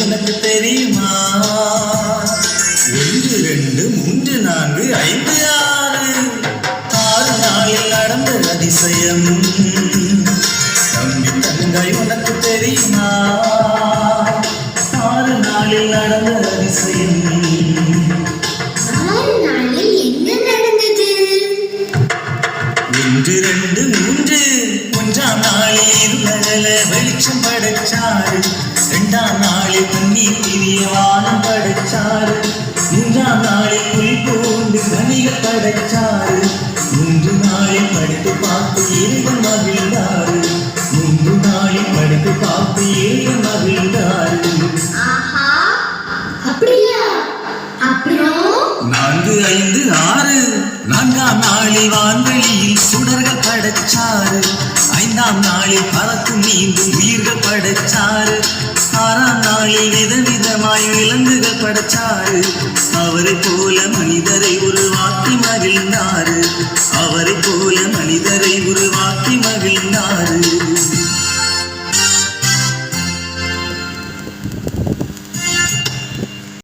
உனக்கு தெரியுமா? 1 2 3 4 5 6 நாளில் நடந்த அதிசயம். தம்பி தங்கை உனக்கு தெரியுமா? 6 நாளில் நடந்த அதிசயம். 6 நாளில் என்ன நடந்தது? 1 2 3 1ஆம் நாளில் இருளகல வெளிச்சம் படைச்சாரு. 2ஆம் நாளில் தண்ணீர் பிரிய வானம் படைச்சாரு. 3ஆம் நாளில் புல் பூண்டு கனிகள் படைச்சாரு. 3 நாளில் படித்து பார்த்து இறைவன் மகிழ்ந்தாரு. 3 நாளில் படித்து பார்த்து இறைவன் மகிழ்ந்தாரு. ஆஹா, அப்படியா? அப்புறம் 4 5 6 4ஆம் நாளில் வான்வெளியில் சுடர்கள் படைச்சாரு. 5ஆம் நாளில் பறக்கும் நீந்தும் உயிர்கள் படைச்சாரு. 6ஆம் நாளில் விதவிதமாய் விலங்குகள் படைச்சாரு. அவரை போல மனிதரை உருவாக்கி மகிழ்ந்தாரு. அவரை போல மனிதரை